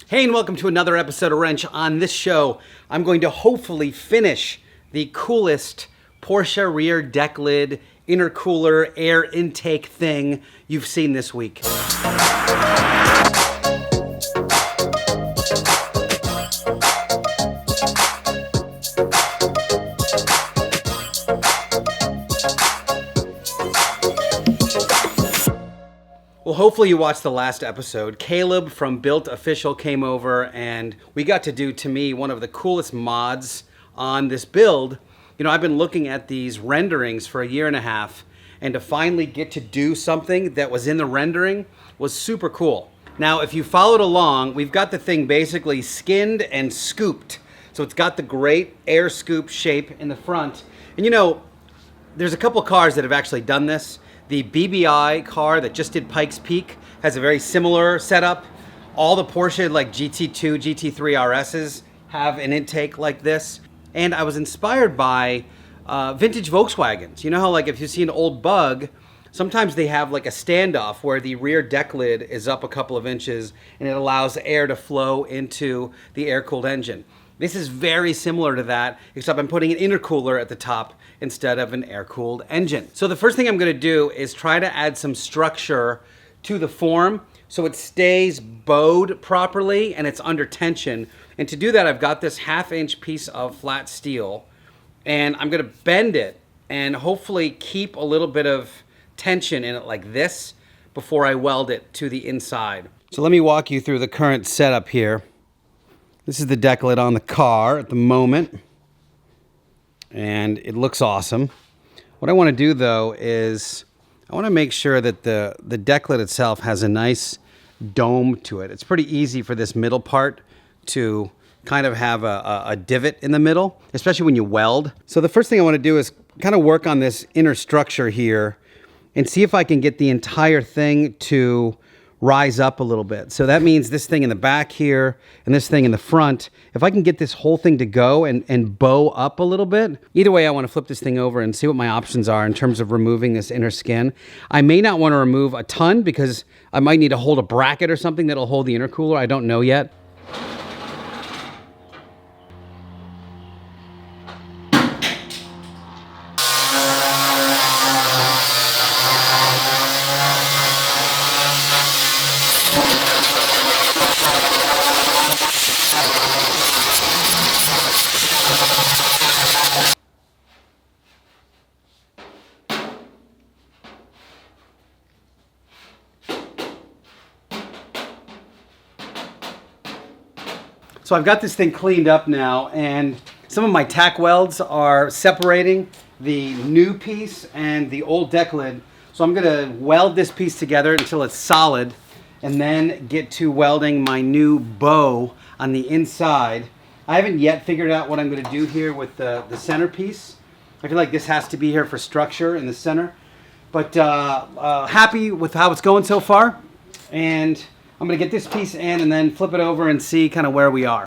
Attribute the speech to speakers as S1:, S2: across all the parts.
S1: Hey, and welcome to another episode of Rennch. On this show, I'm going to hopefully finish the coolest Porsche rear deck lid intercooler air intake thing you've seen this week. Well, hopefully you watched the last episode. Caleb from Built Official came over and we got to do, to me, one of the coolest mods on this build. You know, I've been looking at these renderings for a year and a half, and to finally get to do something that was in the rendering was super cool. Now, if you followed along, we've got the thing basically skinned and scooped. So it's got the great air scoop shape in the front. And you know, there's a couple cars that have actually done this. The BBI car that just did Pikes Peak has a very similar setup. All the Porsche like GT2, GT3 RSs have an intake like this. And I was inspired by vintage Volkswagens. You know how like if you see an old Bug, sometimes they have like a standoff where the rear deck lid is up a couple of inches and it allows air to flow into the air-cooled engine. This is very similar to that, except I'm putting an intercooler at the top instead of an air-cooled engine. So the first thing I'm gonna do is try to add some structure to the form so it stays bowed properly and it's under tension. And to do that, I've got this 1/2-inch piece of flat steel and I'm gonna bend it and hopefully keep a little bit of tension in it like this before I weld it to the inside. So let me walk you through the current setup here. This is the deck lid on the car at the moment, and it looks awesome. What I want to do though is I want to make sure that the deck lid itself has a nice dome to it. It's pretty easy for this middle part to kind of have a divot in the middle, especially when you weld. So the first thing I want to do is kind of work on this inner structure here and see if I can get the entire thing to rise up a little bit. So that means this thing in the back here and this thing in the front, if I can get this whole thing to go and bow up a little bit. Either way, I want to flip this thing over and see what my options are in terms of removing this inner skin. I may not want to remove a ton because I might need to hold a bracket or something that'll hold the intercooler. I don't know yet. So I've got this thing cleaned up now, and some of my tack welds are separating the new piece and the old deck lid. So I'm gonna weld this piece together until it's solid and then get to welding my new bow on the inside. I haven't yet figured out what I'm gonna do here with the centerpiece. I feel like this has to be here for structure in the center, but happy with how it's going so far. And I'm gonna get this piece in and then flip it over and see kind of where we are.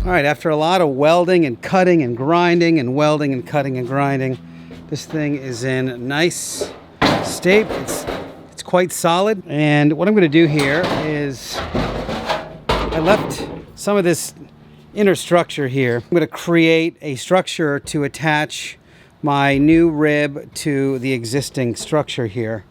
S1: All right, after a lot of welding and cutting and grinding and welding and cutting and grinding, this thing is in nice state. It's quite solid. And what I'm gonna do here is I left some of this inner structure here. I'm gonna create a structure to attach my new rib to the existing structure here.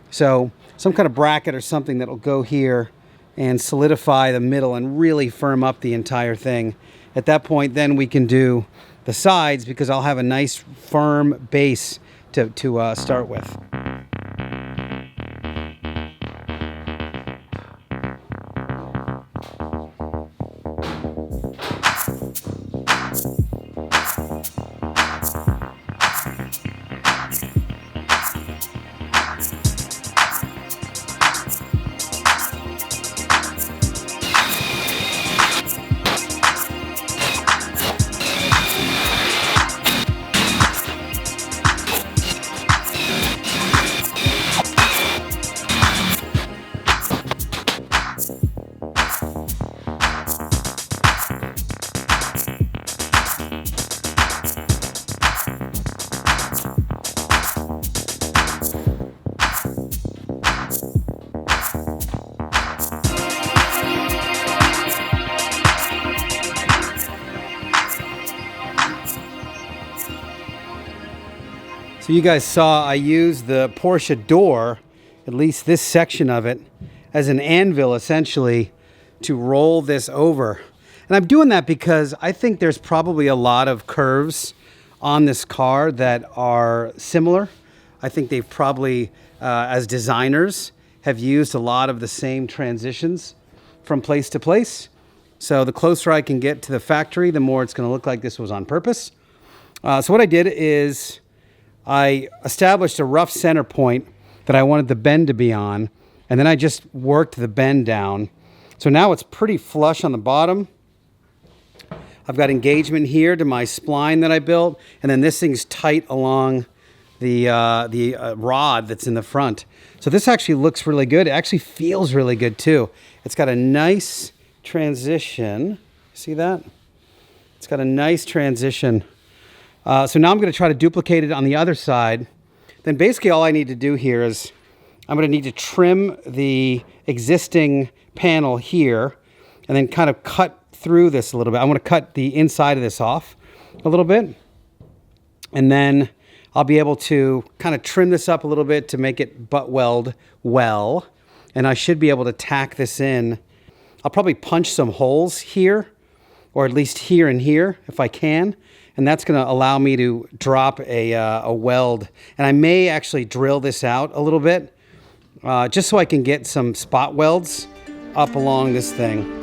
S1: So some kind of bracket or something that'll go here and solidify the middle and really firm up the entire thing. At that point, then we can do the sides, because I'll have a nice firm base to start with. So you guys saw I used the Porsche door, at least this section of it, as an anvil essentially to roll this over. And I'm doing that because I think there's probably a lot of curves on this car that are similar. I think they've probably, as designers, have used a lot of the same transitions from place to place. So the closer I can get to the factory, the more it's going to look like this was on purpose. So what I did is I established a rough center point that I wanted the bend to be on, and then I just worked the bend down. So now it's pretty flush on the bottom. I've got engagement here to my spline that I built, and then this thing's tight along the rod that's in the front. So this actually looks really good. It actually feels really good too. It's got a nice transition. See that? It's got a nice transition. So now I'm going to try to duplicate it on the other side. Then basically all I need to do here is I'm going to need to trim the existing panel here and then kind of cut through this a little bit. I want to cut the inside of this off a little bit. And then I'll be able to kind of trim this up a little bit to make it butt weld well. And I should be able to tack this in. I'll probably punch some holes here, or at least here and here if I can. And that's going to allow me to drop a weld. And I may actually drill this out a little bit, just so I can get some spot welds up along this thing.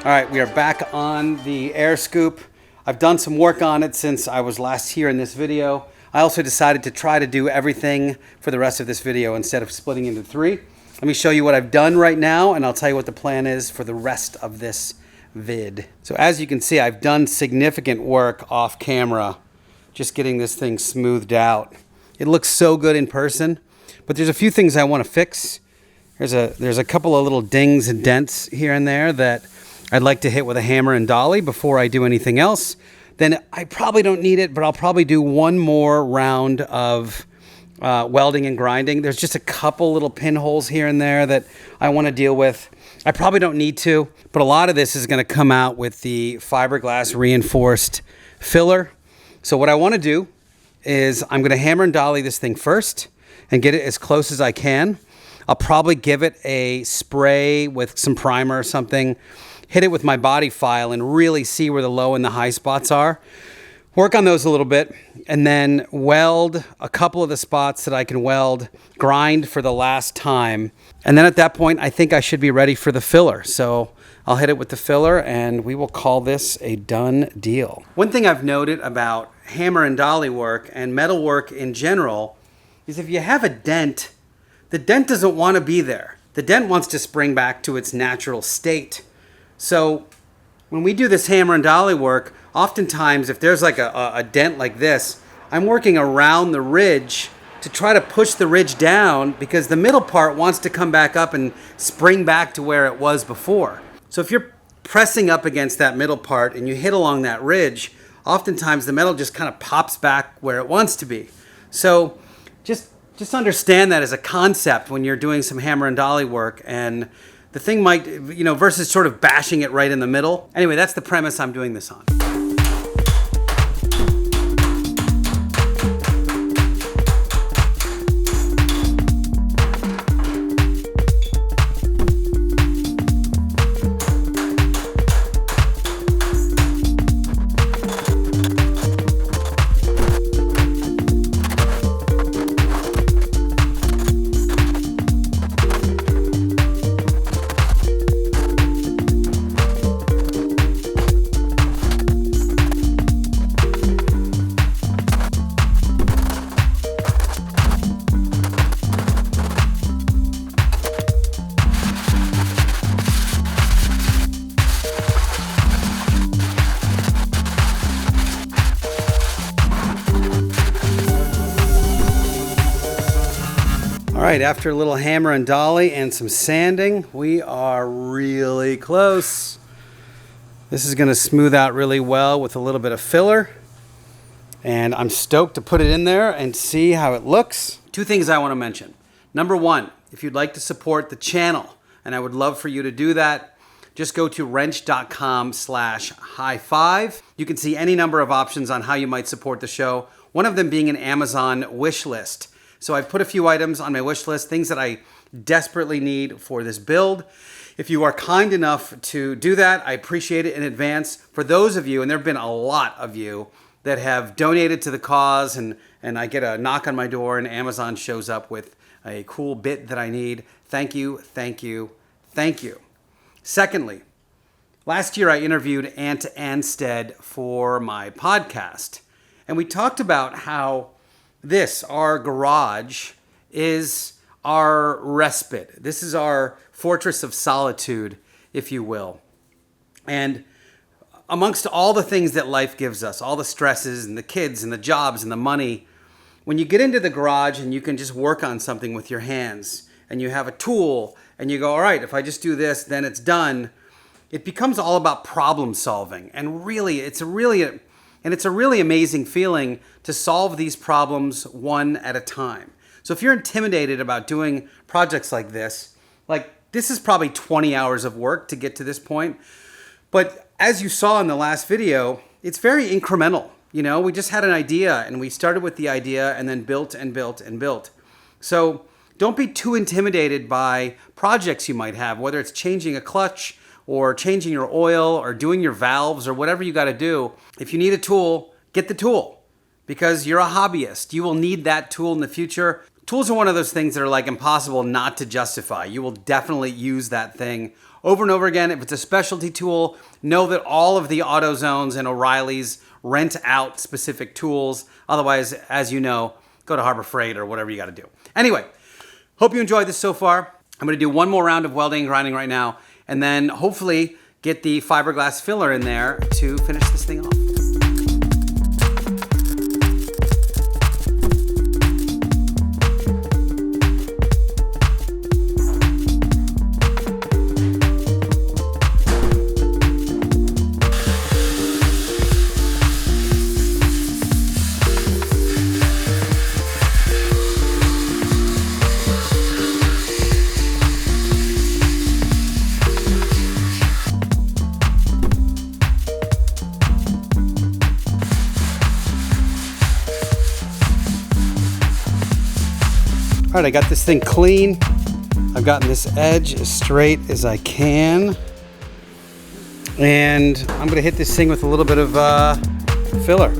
S1: All right, we are back on the air scoop. I've done some work on it since I was last here in this video. I also decided to try to do everything for the rest of this video instead of splitting into three. Let me show you what I've done right now, and I'll tell you what the plan is for the rest of this vid. So as you can see, I've done significant work off camera, just getting this thing smoothed out. It looks so good in person, but there's a few things I want to fix. There's a couple of little dings and dents here and there that I'd like to hit with a hammer and dolly before I do anything else. Then I probably don't need it, but I'll probably do one more round of welding and grinding. There's just a couple little pinholes here and there that I want to deal with. I probably don't need to, but a lot of this is going to come out with the fiberglass reinforced filler. So what I want to do is I'm going to hammer and dolly this thing first and get it as close as I can. I'll probably give it a spray with some primer or something, hit it with my body file and really see where the low and the high spots are. Work on those a little bit, and then weld a couple of the spots that I can weld, grind for the last time. And then at that point, I think I should be ready for the filler. So I'll hit it with the filler and we will call this a done deal. One thing I've noted about hammer and dolly work and metal work in general is if you have a dent, the dent doesn't want to be there. The dent wants to spring back to its natural state. So when we do this hammer and dolly work, oftentimes if there's like a dent like this, I'm working around the ridge to try to push the ridge down because the middle part wants to come back up and spring back to where it was before. So if you're pressing up against that middle part and you hit along that ridge, oftentimes the metal just kind of pops back where it wants to be. So just understand that as a concept when you're doing some hammer and dolly work, and the thing might, versus sort of bashing it right in the middle. Anyway, that's the premise I'm doing this on. All right, after a little hammer and dolly and some sanding, we are really close. This is going to smooth out really well with a little bit of filler. And I'm stoked to put it in there and see how it looks. Two things I want to mention. Number one, if you'd like to support the channel, and I would love for you to do that, just go to rennch.com/high5. You can see any number of options on how you might support the show. One of them being an Amazon wish list. So I've put a few items on my wish list, things that I desperately need for this build. If you are kind enough to do that, I appreciate it in advance. For those of you, and there have been a lot of you, that have donated to the cause, and I get a knock on my door and Amazon shows up with a cool bit that I need. Thank you, thank you, thank you. Secondly, last year I interviewed Ant Anstead for my podcast, and we talked about how this, our garage, is our respite. This is our fortress of solitude, if you will. And amongst all the things that life gives us, all the stresses and the kids and the jobs and the money, when you get into the garage and you can just work on something with your hands and you have a tool and you go, all right, if I just do this, then it's done, it becomes all about problem solving. And really, it's a really amazing feeling to solve these problems one at a time. So if you're intimidated about doing projects like this is probably 20 hours of work to get to this point. But as you saw in the last video, it's very incremental. We just had an idea and we started with the idea and then built and built and built. So don't be too intimidated by projects you might have, whether it's changing a clutch or changing your oil or doing your valves or whatever you got to do. If you need a tool, get the tool because you're a hobbyist. You will need that tool in the future. Tools are one of those things that are like impossible not to justify. You will definitely use that thing over and over again. If it's a specialty tool, know that all of the AutoZones and O'Reilly's rent out specific tools. Otherwise, as you know, go to Harbor Freight or whatever you got to do. Anyway, hope you enjoyed this so far. I'm going to do one more round of welding and grinding right now, and then hopefully get the fiberglass filler in there to finish this thing off. All right, I got this thing clean. I've gotten this edge as straight as I can. And I'm gonna hit this thing with a little bit of filler.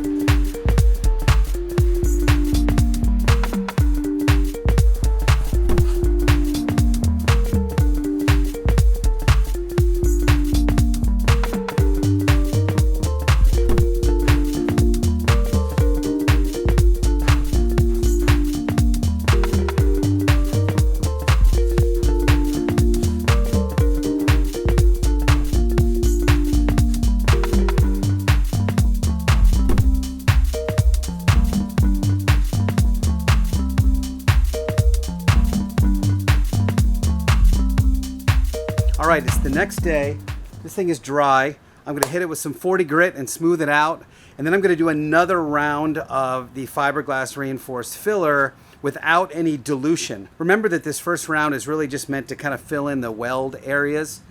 S1: All right, it's the next day. This thing is dry. I'm gonna hit it with some 40 grit and smooth it out. And then I'm gonna do another round of the fiberglass reinforced filler without any dilution. Remember that this first round is really just meant to kind of fill in the weld areas.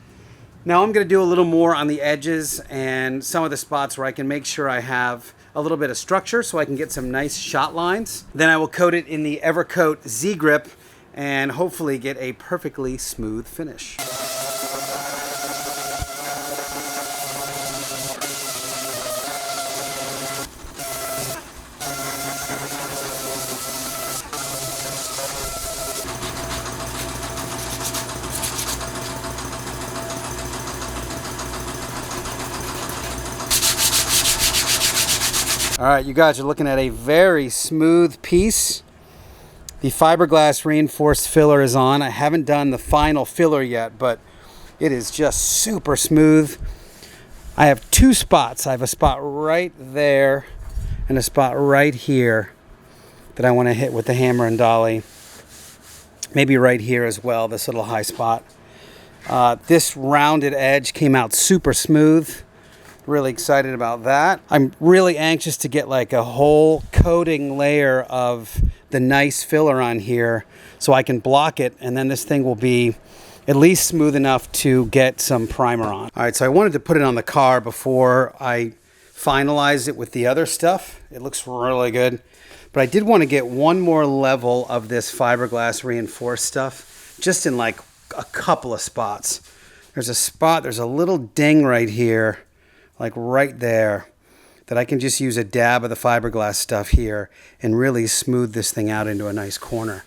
S1: Now I'm gonna do a little more on the edges and some of the spots where I can make sure I have a little bit of structure so I can get some nice shot lines. Then I will coat it in the Evercoat Z-Grip and hopefully get a perfectly smooth finish. All right, you guys are looking at a very smooth piece. The fiberglass reinforced filler is on. I haven't done the final filler yet, but it is just super smooth. I have two spots. I have a spot right there and a spot right here that I want to hit with the hammer and dolly. Maybe right here as well, this little high spot. This rounded edge came out super smooth. Really excited about that. I'm really anxious to get like a whole coating layer of the nice filler on here so I can block it, and then this thing will be at least smooth enough to get some primer on. All right, so I wanted to put it on the car before I finalize it with the other stuff. It looks really good, but I did want to get one more level of this fiberglass reinforced stuff just in like a couple of spots. There's a spot, there's a little ding right here, like right there, that I can just use a dab of the fiberglass stuff here and really smooth this thing out into a nice corner.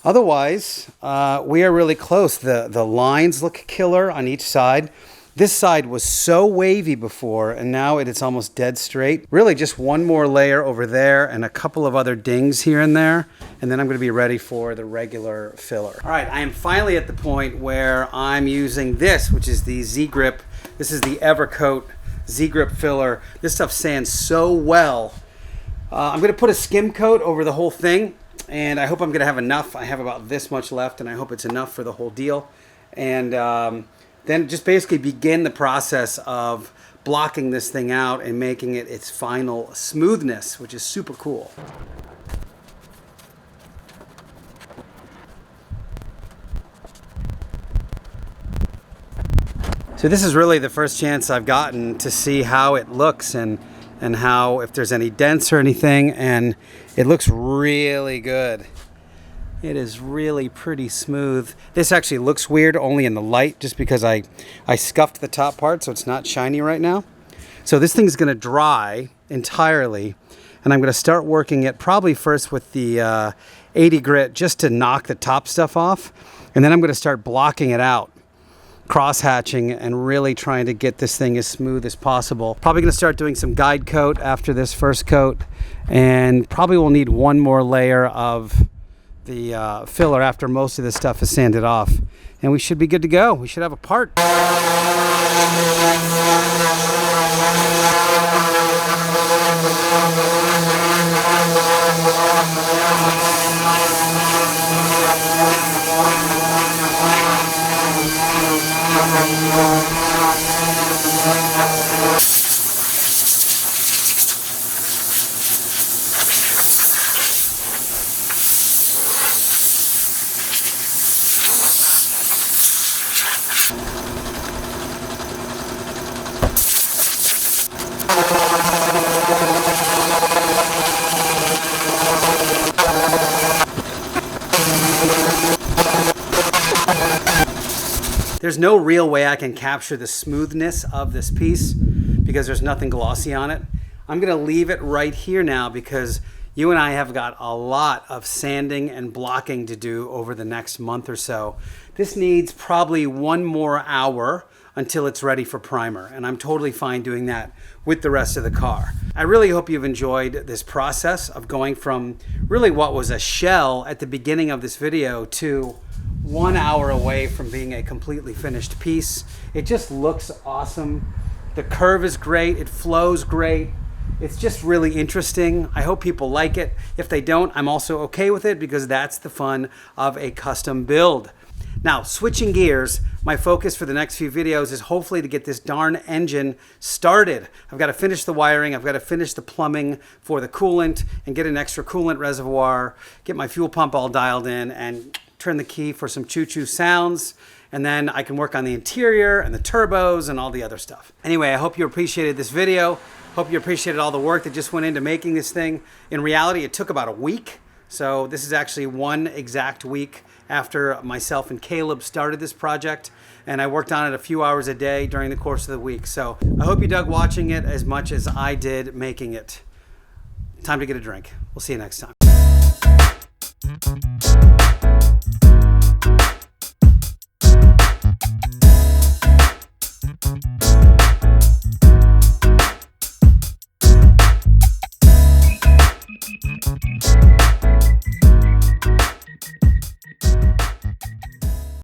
S1: Otherwise, we are really close. The lines look killer on each side. This side was so wavy before, and now it's almost dead straight. Really just one more layer over there and a couple of other dings here and there, and then I'm gonna be ready for the regular filler. All right, I am finally at the point where I'm using this, which is the Z-Grip. This is the Evercoat Z-Grip filler. This stuff sands so well. I'm gonna put a skim coat over the whole thing, and I hope I'm gonna have enough. I have about this much left, and I hope it's enough for the whole deal. And then just basically begin the process of blocking this thing out and making it its final smoothness, which is super cool. So this is really the first chance I've gotten to see how it looks and how, if there's any dents or anything, and it looks really good. It is really pretty smooth. This actually looks weird only in the light just because I scuffed the top part, so it's not shiny right now. So this thing's gonna dry entirely, and I'm gonna start working it probably first with the 80 grit just to knock the top stuff off, and then I'm gonna start blocking it out, cross-hatching, and really trying to get this thing as smooth as possible. Probably gonna start doing some guide coat after this first coat, and probably will need one more layer of the filler after most of this stuff is sanded off, and we should be good to go. We should have a part. There's no real way I can capture the smoothness of this piece because there's nothing glossy on it. I'm gonna leave it right here now because you and I have got a lot of sanding and blocking to do over the next month or so. This needs probably 1 more hour until it's ready for primer, and I'm totally fine doing that with the rest of the car. I really hope you've enjoyed this process of going from really what was a shell at the beginning of this video to 1 hour away from being a completely finished piece. It just looks awesome. The curve is great, it flows great. It's just really interesting. I hope people like it. If they don't, I'm also okay with it because that's the fun of a custom build. Now, switching gears, my focus for the next few videos is hopefully to get this darn engine started. I've got to finish the wiring, I've got to finish the plumbing for the coolant and get an extra coolant reservoir, get my fuel pump all dialed in and turn the key for some choo-choo sounds. And then I can work on the interior and the turbos and all the other stuff. Anyway, I hope you appreciated this video. Hope you appreciated all the work that just went into making this thing. In reality, it took about a week. So this is actually 1 exact week after myself and Caleb started this project. And I worked on it a few hours a day during the course of the week. So I hope you dug watching it as much as I did making it. Time to get a drink. We'll see you next time.